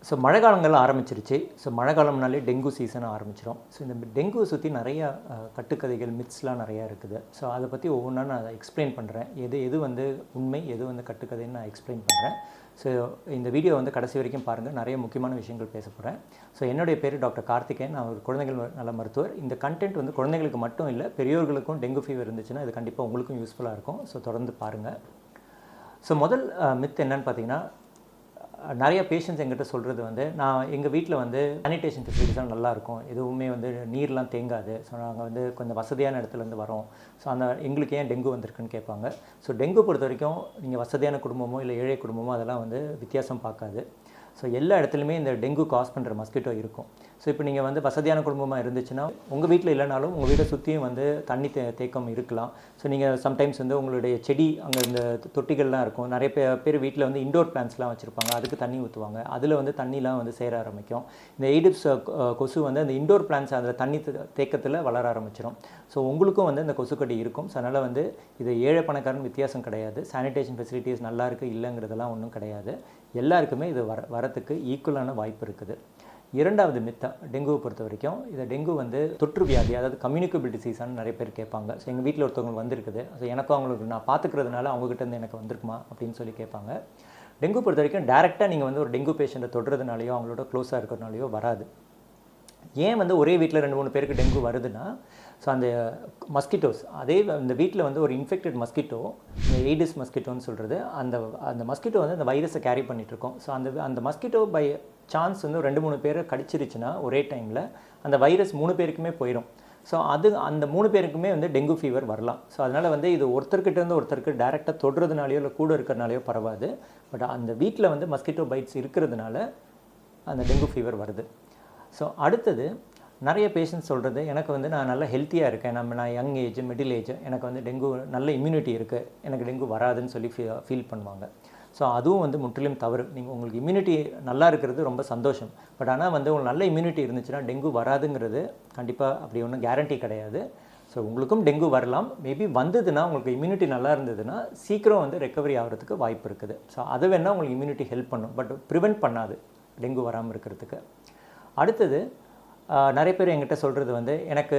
So மழை காலங்கள் ஆரம்பிச்சிருச்சு. ஸோ மழை காலம்னாலே டெங்கு சீசன் ஆரம்பிச்சிடும். ஸோ இந்த டெங்குவை சுற்றி நிறையா கட்டுக்கதைகள், மித்ஸ்லாம் நிறையா இருக்குது. ஸோ அதை பற்றி ஒவ்வொன்றா நான் எக்ஸ்பிளைன் பண்ணுறேன். எது வந்து உண்மை, எது வந்து கட்டுக்கதைன்னு நான் எக்ஸ்பிளைன் பண்ணுறேன். ஸோ இந்த வீடியோ வந்து கடைசி வரைக்கும் பாருங்கள். நிறைய முக்கியமான விஷயங்கள் பேச போகிறேன். ஸோ என்னுடைய பேர் டாக்டர் கார்த்திகேயன். நான் ஒரு குழந்தைகள் நல மருத்துவர். இந்த கண்டென்ட் வந்து குழந்தைங்களுக்கு மட்டும் இல்லை, பெரியோர்களுக்கும் டெங்கு ஃபீவர் இருந்துச்சுன்னா இது கண்டிப்பாக உங்களுக்கும் யூஸ்ஃபுல்லாக இருக்கும். ஸோ தொடர்ந்து பாருங்கள். ஸோ முதல் மித் என்னன்னு பார்த்தீங்கன்னா, நிறைய பேஷண்ட்ஸ் எங்கிட்ட சொல்கிறது வந்து, நான் எங்கள் வீட்டில் வந்து சானிடேஷன் ஃபெசிலிட்டிஸ்லாம் நல்லாயிருக்கும், எதுவுமே வந்து நீர்லாம் தேங்காது, ஸோ நாங்கள் வந்து கொஞ்சம் வசதியான இடத்துலேருந்து வரோம், ஸோ அந்த எங்களுக்கு ஏன் டெங்கு வந்திருக்குன்னு கேட்பாங்க. ஸோ டெங்கு பொறுத்த வரைக்கும் நீங்கள் வசதியான குடும்பமோ இல்லை ஏழை குடும்பமோ அதெல்லாம் வந்து வித்தியாசம் பார்க்காது. ஸோ எல்லா இடத்துலையுமே இந்த டெங்கு காஸ் பண்ணுற மஸ்கிட்டோ இருக்கும். ஸோ இப்போ நீங்கள் வந்து வசதியான குடும்பமாக இருந்துச்சுன்னா உங்கள் வீட்டில் இல்லைனாலும் உங்கள் வீட்டை சுற்றியும் வந்து தண்ணி தேக்கம் இருக்கலாம். ஸோ நீங்கள் சம்டைம்ஸ் வந்து உங்களுடைய செடி அங்கே இந்த தொட்டிகள்லாம் இருக்கும். நிறைய பேர் வீட்டில் வந்து இண்டோர் பிளான்ட்ஸ்லாம் வச்சுருப்பாங்க, அதுக்கு தண்ணி ஊற்றுவாங்க, அதில் வந்து தண்ணிலாம் வந்து சேர ஆரம்பிக்கும். இந்த எய்டிப்ஸ் கொசு வந்து அந்த இண்டோர் பிளான்ட்ஸ் அதில் தண்ணி தேக்கத்தில் வளர ஆரம்பிச்சிடும். ஸோ உங்களுக்கும் வந்து இந்த கொசுக்கடி இருக்கும். ஸோ அதனால் வந்து இது ஏழை பணக்காரன் வித்தியாசம் கிடையாது. சானிடேஷன் ஃபெசிலிட்டிஸ் நல்லா இருக்குது இல்லைங்கிறதெல்லாம் ஒன்றும் கிடையாது. எல்லாருக்குமே இது வரத்துக்கு ஈக்குவலான வாய்ப்பு இருக்குது. இரண்டாவது மித்தா டெங்குவை பொறுத்த வரைக்கும், இந்த டெங்கு வந்து தொற்று வியாதி, அதாவது கம்யூனிகபிள் டிசீஸான்னு நிறைய பேர் கேட்பாங்க. ஸோ எங்கள் வீட்டில் ஒருத்தவங்களுக்கு வந்திருக்குது, ஸோ எனக்கும் அவங்களுக்கு நான் பார்த்துக்கிறதுனால அவங்ககிட்ட எனக்கு வந்திருக்குமா அப்படின்னு சொல்லி கேட்பாங்க. டெங்கு பொறுத்த வரைக்கும் டேரெக்டாக நீங்கள் வந்து ஒரு டெங்கு பேஷண்ட்டை தொடுறதுனாலையோ அவங்களோட க்ளோஸாக இருக்கிறதுனாலையோ வராது. ஏன் வந்து ஒரே வீட்டில் 2-3 பேருக்கு டெங்கு வருதுன்னா, ஸோ அந்த மஸ்கிட்டோஸ், அதே இந்த வீட்டில் வந்து ஒரு இன்ஃபெக்டட் மஸ்கிட்டோ, இந்த எய்டிஸ் மஸ்கிட்டோன்னு சொல்கிறது, அந்த மஸ்கிட்டோ வந்து அந்த வைரஸை கேரி பண்ணிகிட்ருக்கோம். ஸோ அந்த மஸ்கிட்டோ பை சான்ஸ் வந்து 2-3 பேரை கடிச்சிருச்சுன்னா ஒரே டைமில் அந்த வைரஸ் 3 பேருக்குமே போயிடும். ஸோ அந்த 3 பேருக்குமே வந்து டெங்கு ஃபீவர் வரலாம். ஸோ அதனால் வந்து இது ஒருத்தர்கிட்டேருந்து ஒருத்தருக்கு டேரெக்டாக தொடுறதுனாலையோ இல்லை கூட இருக்கிறனாலையோ பரவாது. பட் அந்த வீட்டில் வந்து மஸ்கிட்டோ பைட்ஸ் இருக்கிறதுனால அந்த டெங்கு ஃபீவர் வருது. ஸோ அடுத்தது நிறைய பேஷண்ட்ஸ் சொல்கிறது, எனக்கு வந்து நான் நல்லா ஹெல்த்தியாக இருக்கேன், நான் யங் ஏஜ், மிடில் ஏஜ், எனக்கு வந்து டெங்கு நல்ல இம்யூனிட்டி இருக்குது, எனக்கு டெங்கு வராதுன்னு சொல்லி ஃபீல் பண்ணுவாங்க. ஸோ அதுவும் வந்து முற்றிலும் தவறு. உங்களுக்கு இம்யூனிட்டி நல்லா இருக்கிறது ரொம்ப சந்தோஷம். பட் ஆனால் வந்து உங்களுக்கு நல்ல இம்யூனிட்டி இருந்துச்சுன்னா டெங்கு வராதுங்கிறது கண்டிப்பாக அப்படி ஒன்றும் கேரண்டி கிடையாது. ஸோ உங்களுக்கும் டெங்கு வரலாம். மேபி வந்ததுன்னா உங்களுக்கு இம்யூனிட்டி நல்லா இருந்ததுன்னா சீக்கிரம் வந்து ரெக்கவரி ஆகிறதுக்கு வாய்ப்பு இருக்குது. ஸோ அது வேணால் உங்களுக்கு இம்யூனிட்டி ஹெல்ப் பண்ணும், பட் ப்ரிவெண்ட் பண்ணாது டெங்கு வராமல் இருக்கிறதுக்கு. அடுத்தது நிறைய பேர் என்கிட்ட சொல்கிறது வந்து, எனக்கு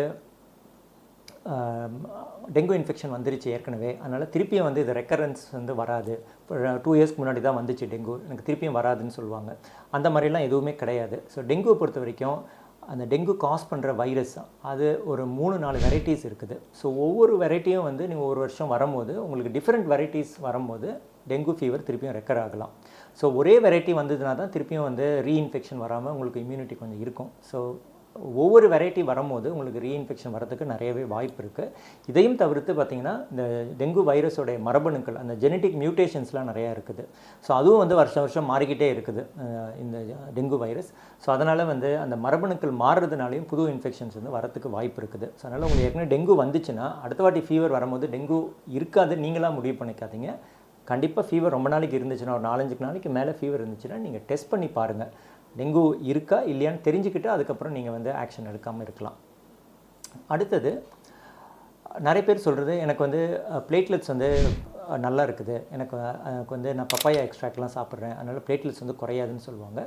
டெங்கு இன்ஃபெக்ஷன் வந்துருச்சு ஏற்கனவே, அதனால் திருப்பியும் வந்து இது ரெக்கரன்ஸ் வந்து வராது, 2 இயர்ஸ்க்கு முன்னாடி தான் வந்துச்சு டெங்கு, எனக்கு திருப்பியும் வராதுன்னு சொல்லுவாங்க. அந்த மாதிரிலாம் எதுவுமே கிடையாது. ஸோ டெங்குவை பொறுத்த வரைக்கும் அந்த டெங்கு காஸ் பண்ணுற வைரஸ் அது ஒரு 3-4 வெரைட்டிஸ் இருக்குது. ஸோ ஒவ்வொரு வெரைட்டியும் வந்து நீங்கள் ஒரு வருஷம் வரும்போது உங்களுக்கு டிஃப்ரெண்ட் வெரைட்டிஸ் வரும்போது டெங்கு ஃபீவர் திருப்பியும் ரெக்கர் ஆகலாம். ஸோ ஒரே வெரைட்டி வந்ததுனா தான் திருப்பியும் வந்து ரீஇன்ஃபெக்ஷன் வராமல் உங்களுக்கு இம்யூனிட்டி கொஞ்சம் இருக்கும். ஸோ ஒவ்வொரு வெரைட்டி வரும்போது உங்களுக்கு ரீஇன்ஃபெக்ஷன் வரதுக்கு நிறையவே வாய்ப்பு இருக்குது. இதையும் தவிர்த்து பார்த்திங்கன்னா, இந்த டெங்கு வைரஸோடைய மரபணுக்கள், அந்த ஜெனட்டிக் மியூட்டேஷன்ஸ்லாம் நிறையா இருக்குது. ஸோ அதுவும் வந்து வருஷம் மாறிக்கிட்டே இருக்குது இந்த டெங்கு வைரஸ். ஸோ அதனால் வந்து அந்த மரபணுக்கள் மாறுறதுனாலையும் புது இன்ஃபெக்ஷன்ஸ் வந்து வரத்துக்கு வாய்ப்பு இருக்குது. ஸோ அதனால் உங்களுக்கு ஏற்கனவே டெங்கு வந்துச்சுன்னா அடுத்த வாட்டி ஃபீவர் வரும்போது டெங்கு இருக்காது நீங்களாக முடிவு பண்ணிக்காதீங்க. கண்டிப்பாக ஃபீவர் ரொம்ப நாளைக்கு இருந்துச்சுன்னா, ஒரு 4-5 நாளைக்கு மேலே ஃபீவர் இருந்துச்சுன்னா நீங்கள் டெஸ்ட் பண்ணி பாருங்கள், டெங்கு இருக்கா இல்லையான்னு தெரிஞ்சுக்கிட்டு அதுக்கப்புறம் நீங்கள் வந்து ஆக்ஷன் எடுக்காமல் இருக்கலாம். அடுத்தது நிறைய பேர் சொல்கிறது, எனக்கு வந்து பிளேட்லெட்ஸ் வந்து நல்லா இருக்குது, எனக்கு வந்து நான் பப்பாயா எக்ஸ்ட்ராக்ட்லாம் சாப்பிட்றேன், அதனால் பிளேட்லெட்ஸ் வந்து குறையாதுன்னு சொல்லுவாங்க.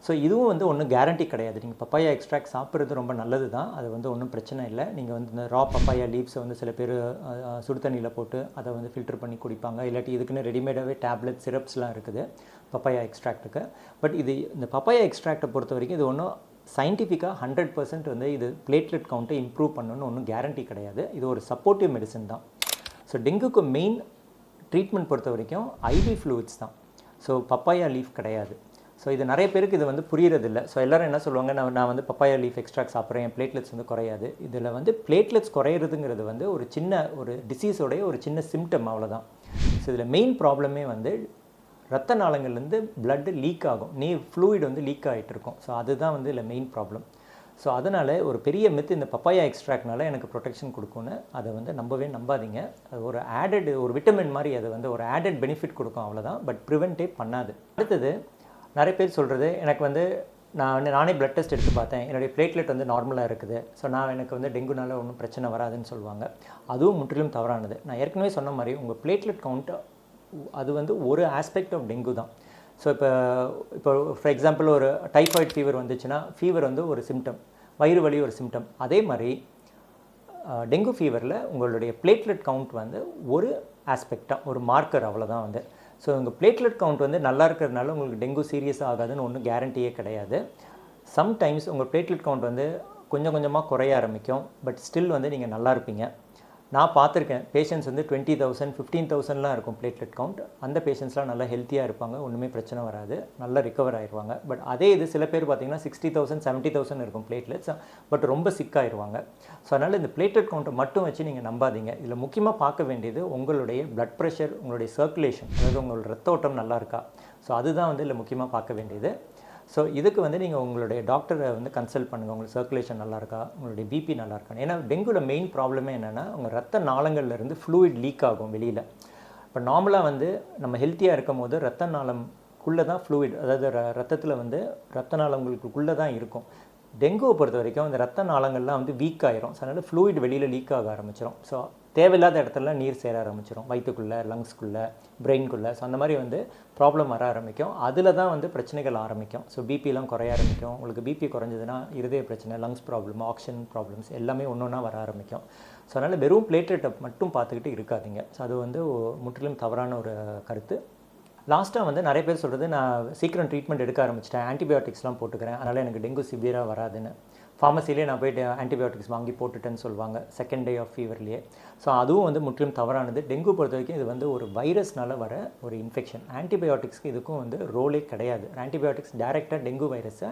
ஸோ இதுவும் வந்து ஒன்றும் கேரண்டி கிடையாது. நீங்கள் பப்பாயா எக்ஸ்ட்ராக்ட் சாப்பிட்றது ரொம்ப நல்லது தான், அது வந்து ஒன்றும் பிரச்சனை இல்லை. நீங்கள் வந்து இந்த ரா பப்பாயா லீவ்ஸை வந்து சில பேர் சுடு தண்ணியில் போட்டு அதை வந்து ஃபில்டர் பண்ணி குடிப்பாங்க. இல்லாட்டி இதுக்குன்னு ரெடிமேடாகவே டேப்லெட் சிரப்ஸ்லாம் இருக்குது பப்பாயா எக்ஸ்ட்ராக்ட்டுக்கு. பட் இந்த பப்பாயா எக்ஸ்ட்ராக்டை பொறுத்த வரைக்கும் இது ஒன்றும் சயின்டிஃபிக்காக 100% வந்து இது பிளேட்லெட் கவுண்ட்டை இம்ப்ரூவ் பண்ணணும்னு ஒன்றும் கேரண்டி கிடையாது. இது ஒரு சப்போர்ட்டிவ் மெடிசன் தான். ஸோ டெங்குக்கு மெயின் ட்ரீட்மெண்ட் பொறுத்த வரைக்கும் ஐவி ஃப்ளூயிட்ஸ் தான். ஸோ பப்பாயா லீஃப் கிடையாது. ஸோ இது நிறைய பேருக்கு இது வந்து புரியறதில்லை. ஸோ எல்லோரும் என்ன சொல்லுவாங்க, நான் வந்து பப்பாயா லீஃப் எக்ஸ்ட்ராக்ட் சாப்பிட்றேன், என் பிளேட்லெட்ஸ் வந்து குறையாது. இதில் வந்து பிளேட்லெட்ஸ் குறையிறதுங்கிறது வந்து ஒரு டிசீஸோடைய ஒரு சின்ன சிம்டம், அவ்வளோதான். ஸோ இதில் மெயின் ப்ராப்ளமே வந்து ரத்த நாளங்கள்லேருந்து பிளட்டு லீக் ஆகும், ஃப்ளூயிட் வந்து லீக் ஆகிட்டு இருக்கும். ஸோ அதுதான் வந்து இதில் மெயின் ப்ராப்ளம். ஸோ அதனால் ஒரு பெரிய மித்து, இந்த பப்பாயா எக்ஸ்ட்ராக்ட்னால எனக்கு ப்ரொடெக்ஷன் கொடுக்கும்னு அதை வந்து நம்பாதீங்க. அது ஒரு விட்டமின் மாதிரி, அது வந்து ஒரு ஆடட் பெனிஃபிட் கொடுக்கும், அவ்வளோதான். பட் ப்ரிவென்ட்டே பண்ணாது. அடுத்தது நிறைய பேர் சொல்கிறது, எனக்கு வந்து நானே பிளட் டெஸ்ட் எடுத்து பார்த்தேன், என்னுடைய பிளேட்லெட் வந்து நார்மலாக இருக்குது, ஸோ எனக்கு வந்து டெங்குனால ஒன்றும் பிரச்சனை வராதுன்னு சொல்லுவாங்க. அதுவும் முற்றிலும் தவறானது. நான் ஏற்கனவே சொன்ன மாதிரி உங்கள் பிளேட்லெட் கவுண்ட் அது வந்து ஒரு ஆஸ்பெக்ட் ஆஃப் டெங்கு தான். ஸோ இப்போ ஃபார் எக்ஸாம்பிள் ஒரு டைஃபாய்டு ஃபீவர் வந்துச்சுன்னா ஃபீவர் வந்து ஒரு சிம்டம், வயிறு வலி ஒரு சிம்டம். அதே மாதிரி டெங்கு ஃபீவரில் உங்களுடைய பிளேட்லெட் கவுண்ட் வந்து ஒரு ஆஸ்பெக்டாக ஒரு மார்க்கர் அவ்வளோதான் வந்து. ஸோ உங்கள் பிளேட்லெட் கவுண்ட் வந்து நல்லா இருக்கிறதுனால உங்களுக்கு டெங்கு சீரியஸாக ஆகாதுன்னு ஒன்றும் கேரண்டியே கிடையாது. சம்டைம்ஸ் உங்கள் பிளேட்லெட் கவுண்ட் வந்து கொஞ்சம் கொஞ்சமாக குறைய ஆரம்பிக்கும். பட் ஸ்டில் வந்து நீங்கள் நல்லா இருப்பீங்க. நான் பார்த்துருக்கேன் பேஷண்ட்ஸ் வந்து 20,000 15,000லாம் இருக்கும் பிளேட்லெட் கவுண்ட். அந்த பேஷண்ட்ஸ்லாம் நல்லா ஹெல்த்தியாக இருப்பாங்க, ஒன்றுமே பிரச்சனை வராது, நல்லா ரிகவர் ஆயிடுவாங்க. பட் அதே இது சில பேர் பார்த்தீங்கன்னா 60,000 70,000 இருக்கும் பிளேட்லெட்ஸ், பட் ரொம்ப சிக்காயிருவாங்க. ஸோ அதனால் இந்த பிளேட்லெட் கவுண்ட்டை மட்டும் வச்சு நீங்கள் நம்பாதீங்க. இதில் முக்கியமாக பார்க்க வேண்டியது உங்களுடைய பிளட் ப்ரெஷர், உங்களுடைய சர்க்குலேஷன், அதாவது உங்களோட ரத்த ஓட்டம் நல்லா இருக்கா. ஸோ அதுதான் வந்து இதில் முக்கியமாக பார்க்க வேண்டியது. ஸோ இதுக்கு வந்து நீங்கள் உங்களுடைய டாக்டரை வந்து கன்சல்ட் பண்ணுங்கள். உங்களுக்கு சர்க்குலேஷன் நல்லா இருக்கா, உங்களுடைய பிபி நல்லா இருக்கா. ஏன்னா டெங்குவில் மெயின் ப்ராப்ளமே என்னென்னா உங்கள் ரத்த நாளங்கள்லேருந்து ஃப்ளூயிட் லீக் ஆகும் வெளியில். இப்போ நார்மலாக வந்து நம்ம ஹெல்த்தியாக இருக்கும் போது ரத்த நாளம்குள்ளே தான் ஃப்ளூயிட், அதாவது ரத்தத்தில் வந்து ரத்த நாளங்களுக்குள்ளே தான் இருக்கும். டெங்குவை பொறுத்த வரைக்கும் இந்த ரத்த நாளங்கள்லாம் வந்து வீக் ஆயிரும். ஸோ அதனால் ஃப்ளூயிட் வெளியில் லீக் ஆக ஆரம்பிச்சிடும். ஸோ தேவையில்லாத இடத்துல நீர் சேர ஆரம்பிச்சிடும், வயிற்றுக்குள்ளே, லங்ஸ்க்குள்ளே, பிரெயின்குள்ளே. ஸோ அந்த மாதிரி வந்து ப்ராப்ளம் வர ஆரம்பிக்கும். அதில் தான் வந்து பிரச்சனைகள் ஆரம்பிக்கும். ஸோ பிபிலாம் குறைய ஆரம்பிக்கும். உங்களுக்கு பிபி குறைஞ்சதுன்னா இருதய பிரச்சனை, லங்ஸ் ப்ராப்ளம், ஆக்சிஜன் ப்ராப்ளம்ஸ் எல்லாமே ஒன்று ஒன்றா வர ஆரம்பிக்கும். ஸோ அதனால் வெறும் பிளேட்லெட்டை மட்டும் பார்த்துக்கிட்டு இருக்காதீங்க. ஸோ அது வந்து முற்றிலும் தவறான ஒரு கருத்து. லாஸ்ட்டாக வந்து நிறைய பேர் சொல்கிறது, நான் சீக்கிரம் ட்ரீட்மெண்ட் எடுக்க ஆரம்பிச்சிட்டேன், ஆன்டிபயோட்டிக்ஸ்லாம் போட்டுக்கிறேன், அதனால் எனக்கு டெங்கு சிவியராக வராதுன்னு. ஃபார்மசிலே நான் போய்ட்டு ஆன்டிபயோட்டிக்ஸ் வாங்கி போட்டுட்டேன்னு சொல்லுவாங்க செகண்ட் டே ஆஃப் ஃபீவர்லேயே. ஸோ அதுவும் வந்து முற்றிலும் தவறானது. டெங்கு பொறுத்த வரைக்கும் இது வந்து ஒரு வைரஸ்னால் வர ஒரு இன்ஃபெக்ஷன். ஆன்டிபயோட்டிக்ஸ்க்கு இதுக்கும் வந்து ரோலே கிடையாது. ஆன்டிபயோட்டிக்ஸ் டைரெக்டாக டெங்கு வைரஸை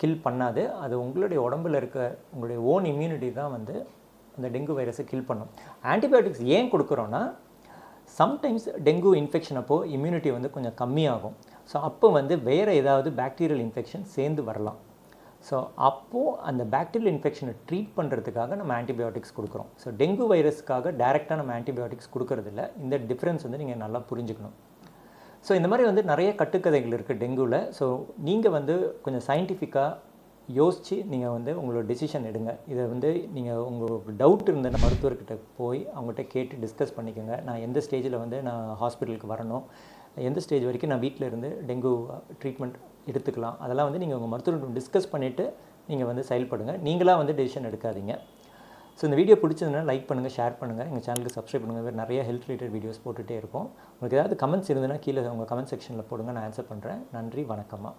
கில் பண்ணாது. அது உங்களுடைய உடம்பில் இருக்க உங்களுடைய ஓன் இம்யூனிட்டி தான் வந்து அந்த டெங்கு வைரஸை கில் பண்ணும். ஆன்டிபயோட்டிக்ஸ் ஏன் கொடுக்குறோன்னா, சம்டைம்ஸ் டெங்கு இன்ஃபெக்ஷன் அப்போது இம்யூனிட்டி வந்து கொஞ்சம் கம்மியாகும். ஸோ அப்போ வந்து வேறு ஏதாவது பாக்டீரியல் இன்ஃபெக்ஷன் சேர்ந்து வரலாம். ஸோ அப்போது அந்த பாக்டீரியல் இன்ஃபெக்ஷனை ட்ரீட் பண்ணுறதுக்காக நம்ம ஆன்டிபயோட்டிக்ஸ் கொடுக்குறோம். ஸோ டெங்கு வைரஸ்க்காக டைரெக்டாக நம்ம ஆன்டிபயோட்டிக்ஸ் கொடுக்கறதில்ல. இந்த டிஃப்ரென்ஸ் வந்து நீங்கள் நல்லா புரிஞ்சுக்கணும். ஸோ இந்த மாதிரி வந்து நிறைய கட்டுக்கதைகள் இருக்குது டெங்குவில். ஸோ நீங்கள் வந்து கொஞ்சம் சயின்டிஃபிக்காக யோசித்து நீங்கள் வந்து உங்களோட டெசிஷன் எடுங்க. இதை வந்து நீங்கள் உங்களுக்கு டவுட் இருந்ததுன்னா மருத்துவர்கிட்ட போய் அவங்ககிட்ட கேட்டு டிஸ்கஸ் பண்ணிக்கோங்க. நான் எந்த ஸ்டேஜில் வந்து நான் ஹாஸ்பிட்டலுக்கு வரணும், எந்த ஸ்டேஜ் வரைக்கும் நான் வீட்டில் இருந்து டெங்கு ட்ரீட்மெண்ட் எடுத்துக்கலாம், அதெல்லாம் வந்து நீங்கள் உங்கள் மருத்துவர்கிட்ட டிஸ்கஸ் பண்ணிவிட்டு நீங்கள் வந்து செயல்படுங்க. நீங்களாக வந்து டெசிஷன் எடுக்காதீங்க. ஸோ இந்த வீடியோ பிடிச்சதுன்னா லைக் பண்ணுங்கள், ஷேர் பண்ணுங்கள், எங்கள் சேனலுக்கு சப்ஸ்கிரைப் பண்ணுங்கள். வேறு நிறைய ஹெல்த் ரிலேட்டட் வீடியோஸ் போட்டுகிட்டே இருக்கும். உங்களுக்கு ஏதாவது கமெண்ட்ஸ் இருந்ததுன்னா கீழே உங்கள் கமெண்ட் செக்ஷனில் போடுங்க, நான் ஆன்சர் பண்ணுறேன். நன்றி, வணக்கம்மா.